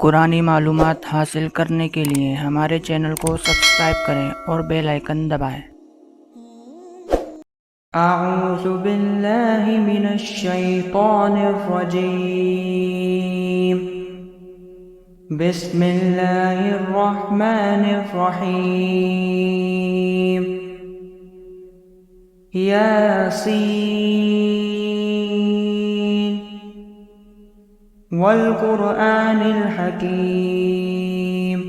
कुरानी मालूमात हासिल करने के लिए हमारे चैनल को सब्सक्राइब करें और बेल आइकन दबाएं। अऊज़ु बिल्लाहि मिनश शैतानिर रजीम। बिस्मिल्लाहिर रहमानिर रहीम। यासीन वल कुरआनिल हकीम।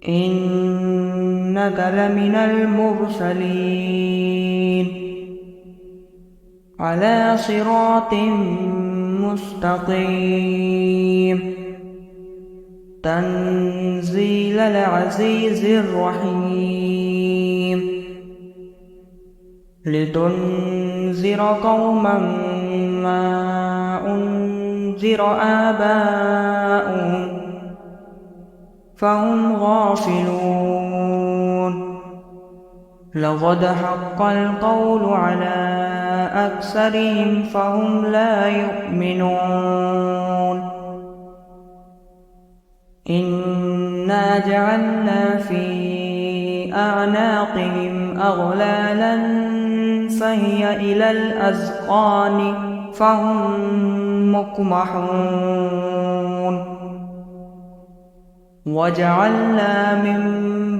इन्नका लमिनल मुरसलीन अला सिरातिम मुस्तकीम। तंज़ीलल अज़ीज़िर रहीम। लितुन्ज़िर कौमन मा उन्ज़िर आबाउहुम फ़हुम गाफ़िलून। लक़द हक़्क़ल क़ौलु अला अक्सरिहिम फ़हुम ला युमिनून। इन्ना जअलना फ़ी अअनाक़िहिम अग़लालन फ़हिय इलल अज़क़ानि फ़हुम मुक़महून। वजअलना मिन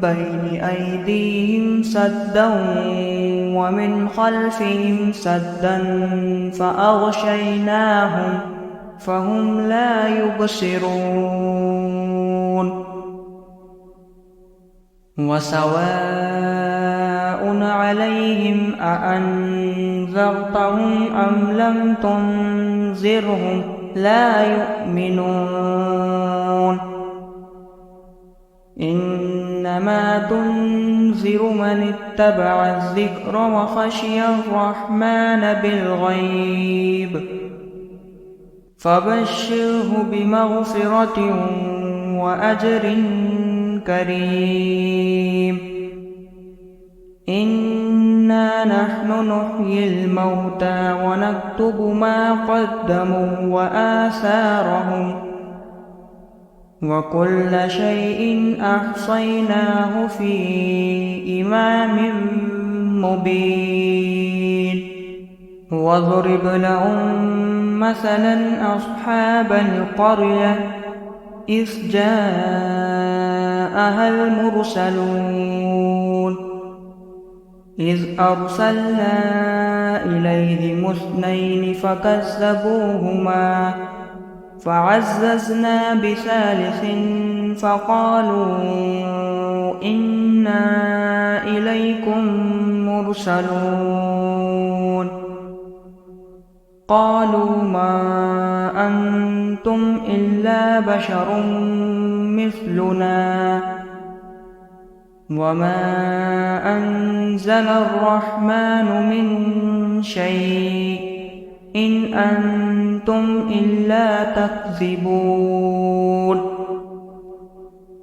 बैनि अयदीहिम सद्दन वमिन खल्फ़िहिम सद्दन फ़अग़शयनाहुम फ़हुम ला युबसिरून। वसवाउन अलैहिम अअन्ज़रतहुम अम लम तुन्ज़िरहुम ला युमिनून। इन्नमा तुन्ज़िरु मन इत्तबअ अज़्ज़िक्र वख़शिय अर्रहमान बिल्ग़ैब फ़बश्शिरहु बिमग़फ़िरतिन वअज्रिन करीम। इन्ना नहनु नुह्यिल मौता वनक्तुबु मा क़द्दमू वआसारहुम वकुल्ल शैइन अहसैनाहु फ़ी इमामिन मुबीन। वज़रिब लहुम मसलन अस्हाबल क़र्यह इज़ जाअहल मुरसलून। इज़ अरसलना इलैहिम इस्नैन फ़कज़्ज़बूहुमा फ़अज़्ज़ज़ना बिसालिसिन फ़क़ालू इन्ना इलैकुम मुरसलून। क़ालू मा अंतुम इल्ला बशरुम मिस्लुना वमा अंज़लर रहमानु मिन शैइन इन अंतुम इल्ला तक्ज़िबून।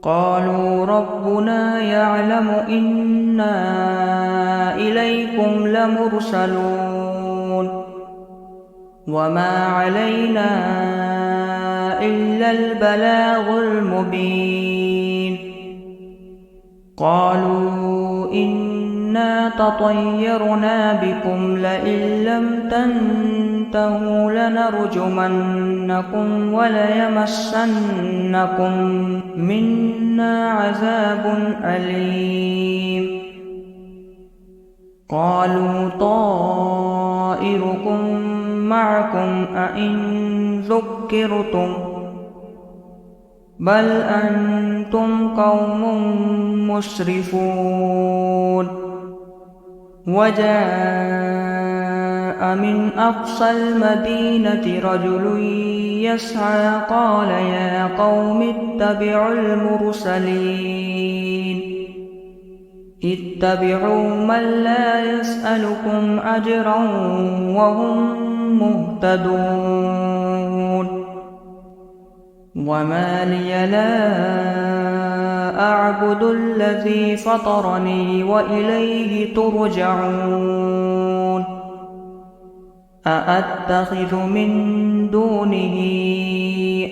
क़ालू रब्बुना यअलमु इन्ना इलैकुम लमुरसलून वमा अलैना इल्लल बलागुल मुबीन। क़ालू इन्ना तطयरना बिकुम लइन लम तंतहू लनरजुमन्नकुम वलयमस्सन्नकुम मिन्ना अज़ाबुन अलीम। क़ालू ताइरुकुम मअकुम अइन ज़ुक्किरतुम बल अंतुम क़ौमुम मुस्रिफून। वजाअ मिन अक़सल मदीनति रजुलुन यस्आ क़ाल या क़ौमि इत्तबिउल मुरसलीन। इत्तबिउ मन ला यसअलुकुम अजरन वहुम मुहतदून। वमा लिय ला अअबुदु अल्लज़ी फ़तरनी व इलैहि तुरजऊन। أأتخذ من دونه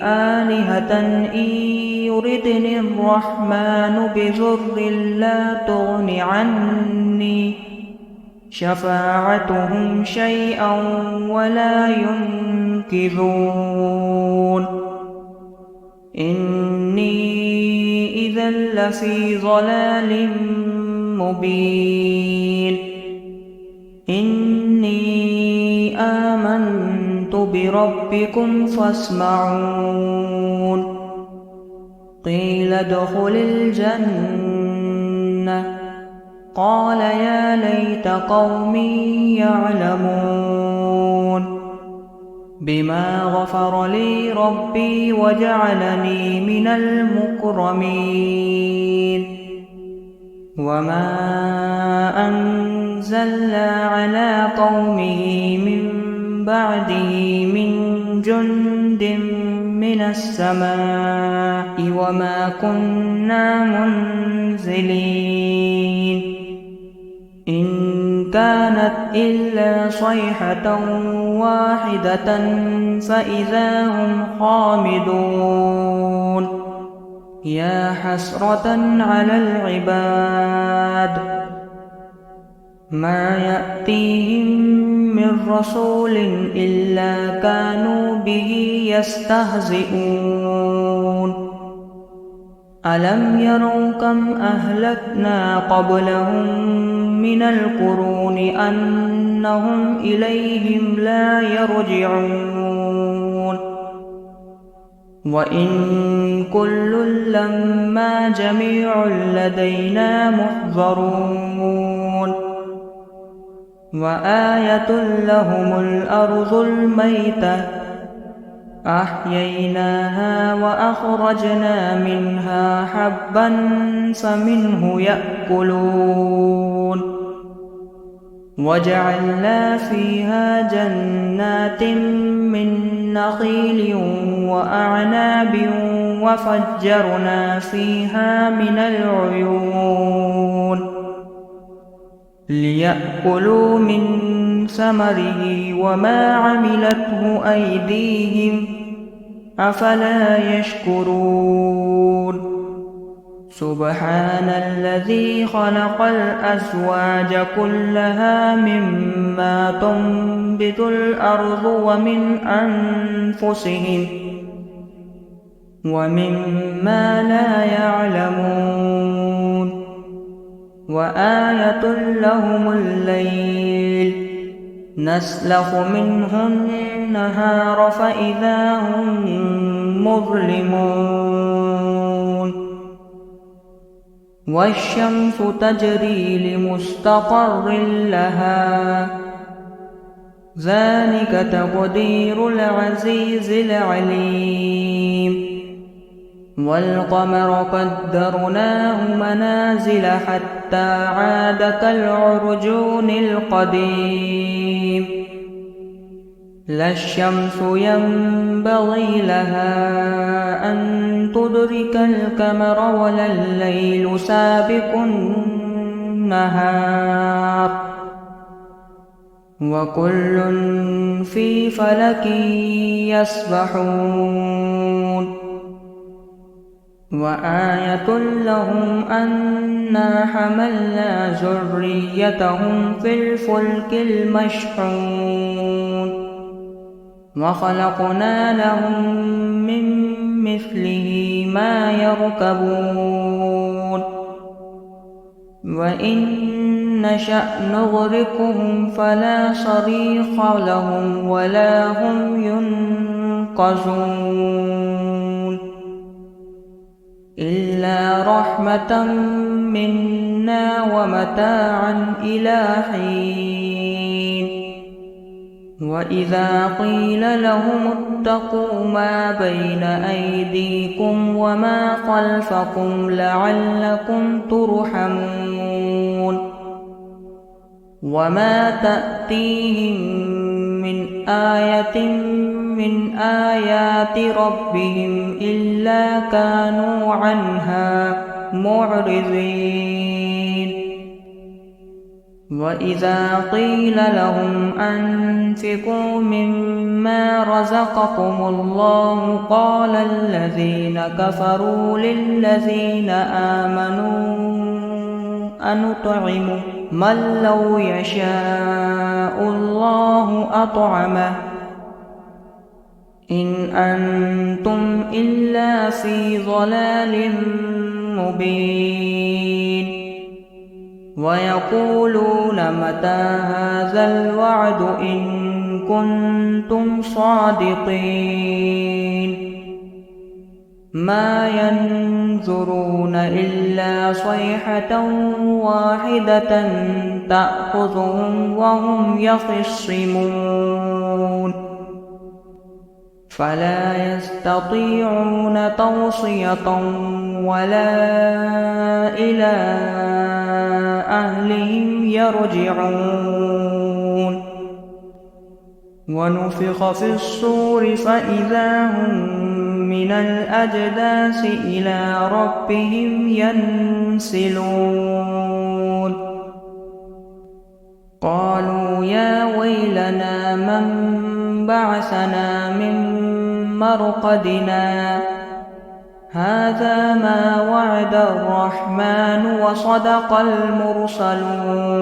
آلهة إن يردني الرحمن بضر لا تغن عني شفاعتهم شيئا ولا ينقذون إني إذا لفي ضلال مبين إني آمنت بربكم فاسمعون قيل ادخل الجنة قال يا ليت قومي يعلمون بما غفر لي ربي وجعلني من المكرمين وما أنزلنا على قومه من بعده من جند من السماء وما كنا منزلين إن كانت إلا صيحة واحدة فإذا هم خامدون يا حسرة على العباد ما يأتيهم من رسول إلا كانوا به يستهزئون ألم يروا كم أهلكنا قبلهم من القرون أنهم إليهم لا يرجعون وإن كل لما جميع لدينا محضرون وآية لهم الأرض الميتة أحييناها وأخرجنا منها حبا فمنه يأكلون وجعلنا فيها جنات من نخيل وأعناب وفجرنا فيها من العيون ليأكلوا من ثمره وما عملته أيديهم أفلا يشكرون سبحان الذي خلق الأزواج كلها مما تنبت الأرض ومن أنفسهم ومما لا يعلمون وآية لهم الليل نسلخ منه النهار فإذا هم مظلمون والشمس تجري لمستقر لها ذلك تقدير العزيز العليم والقمر قدرناه منازل حتى عاد كالعرجون القديم لا الشمس ينبغي لها أن تدرك القمر ولا الليل سابق النهار وكل في فلك يسبحون وآية لهم أنا حملنا ذريتهم في الفلك المشحون وخلقنا لهم من مثله ما يركبون وإن نشأ نغرقهم فلا صريخ لهم ولا هم ينقذون إلا رحمة منا ومتاعا إلى حين وإذا قيل لهم اتقوا ما بين أيديكم وما خلفكم لعلكم ترحمون وما تأتيهم من آية من آيات ربهم إلا كانوا عنها معرضين وإذا قيل لهم أنفقوا مما رزقكم الله قال الذين كفروا للذين آمنوا أنطعم من لو يشاء الله أطعمه إن أنتم إلا في ضلال مبين ويقولون متى هذا الوعد إن كنتم صادقين ما ينظرون إلا صيحة واحدة تأخذهم وهم يخصمون فلا يستطيعون توصية ولا إلى أهلهم يرجعون ونفخ في الصور فإذا هم من الأجداث إلى ربهم ينسلون قالوا يا ويلنا من بعثنا من مرقدنا هذا ما وعد الرحمن وصدق المرسلون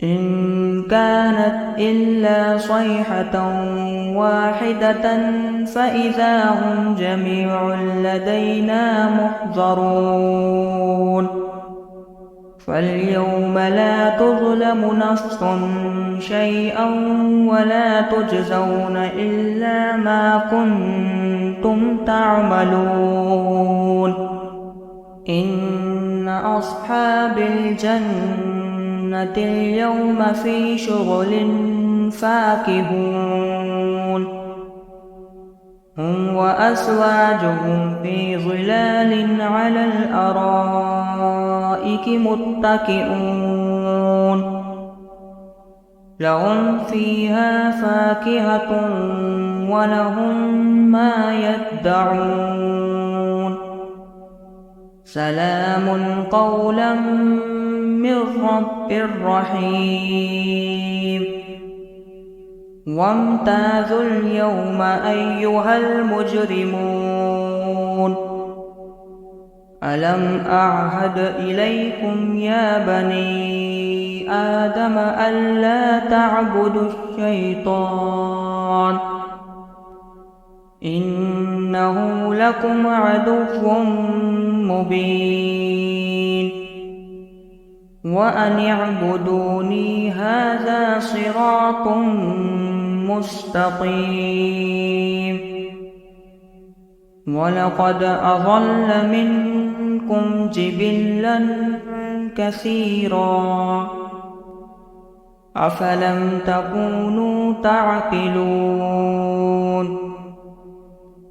إن كانت إلا صيحة واحدة فإذا هم جميع لدينا محضرون فاليوم لا تظلم نفس شيئا ولا تجزون إلا ما كنتم تعملون إن أصحاب الجنة اليوم في شغل فاكهون هم وأزواجهم في ظلال على الأرائك متكئون لهم فيها فاكهة ولهم ما يدعون سلام قولا من رب رحيم وامتازوا اليوم أيها المجرمون ألم أعهد إليكم يا بني آدم ألا تعبدوا الشيطان إنه لكم عدو مبين وأن اعبدوني هذا صراط مستقيم ولقد أضل منكم جبلا كثيرا أفلم تكونوا تعقلون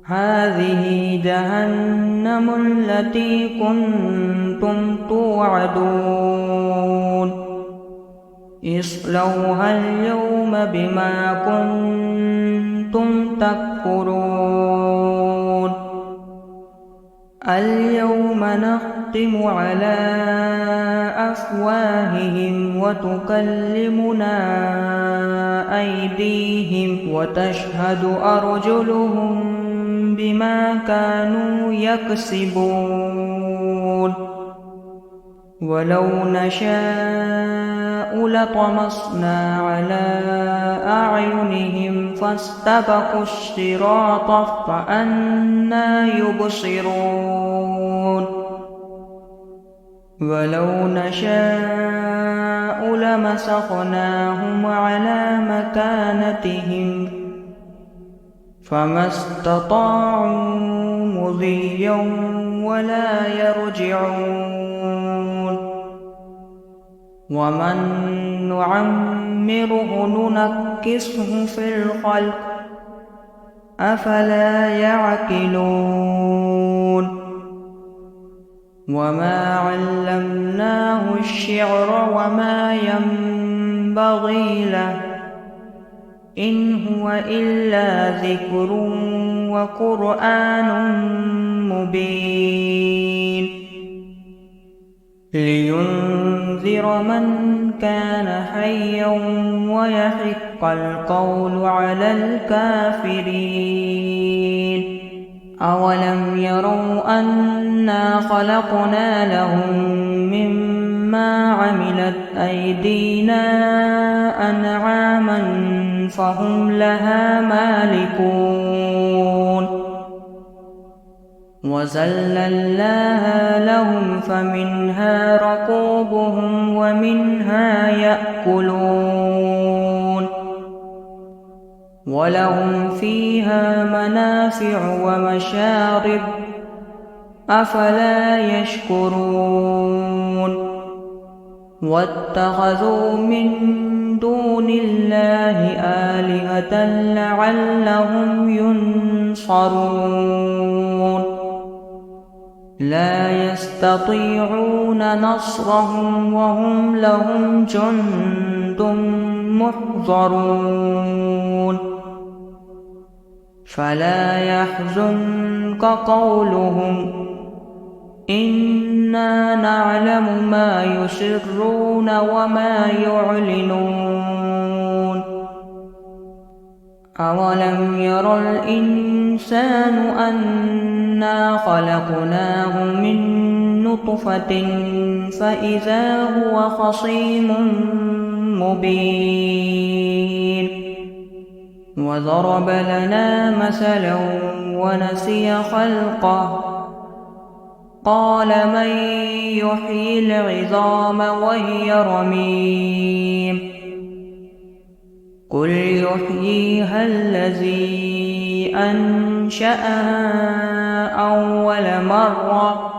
هذه جهنم التي كنتم توعدون اصلوها اليوم بما كنتم تكفرون اليوم نختم على أفواههم وتكلمنا أيديهم وتشهد أرجلهم بما كانوا يكسبون ولو نشاء لطمسنا على أعينهم فاستبقوا الصراط فأنى يبصرون ولو نشاء لمسخناهم على مكانتهم فما استطاعوا مضيا ولا يرجعون ومن نعمره ننكسه في الخلق أفلا يعقلون وما علمناه الشعر وما ينبغي له إن هو إلا ذكر وقرآن مبين لينذر لينذر من كان حيا ويحق القول على الكافرين. أولم يروا أنا خلقنا لهم مما عملت أيدينا أنعاما فهم لها مالكون وذللناها لهم فمنها ركوبهم ومنها يأكلون ولهم فيها منافع ومشارب أفلا يشكرون واتخذوا من دون الله آلهة لعلهم ينصرون لا يستطيعون نصرهم وهم لهم جند محضرون فلا يحزنك قولهم إنا نعلم ما يسرون وما يعلنون أولم ير الإنسان أنا خلقناه من نطفة فإذا هو خصيم مبين وضرب لنا مثلا ونسي خلقه قال من يحيي العظام وهي رميم قل يحييها الذي أنشأها أول مرة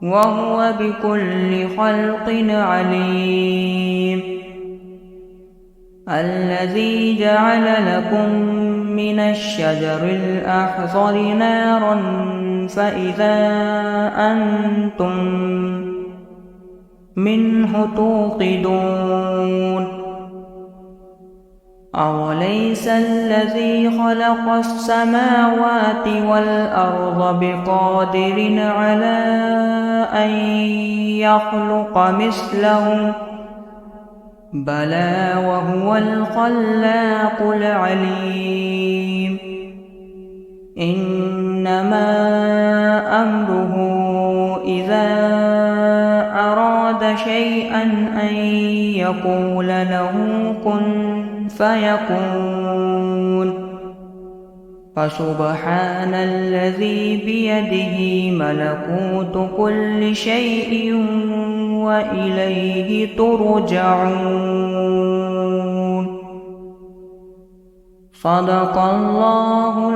وهو بكل خلق عليم الذي جعل لكم من الشجر الأخضر نارا فإذا أنتم منه توقدون أوليس الذي خلق السماوات والأرض بقادر على أن يخلق مثلهم بلى وهو الخلاق العليم إنما أمره إذا أراد شيئا أن يقول له كن فيكون فسبحان الذي بيده ملكوت كل شيء وإليه ترجعون صدق الله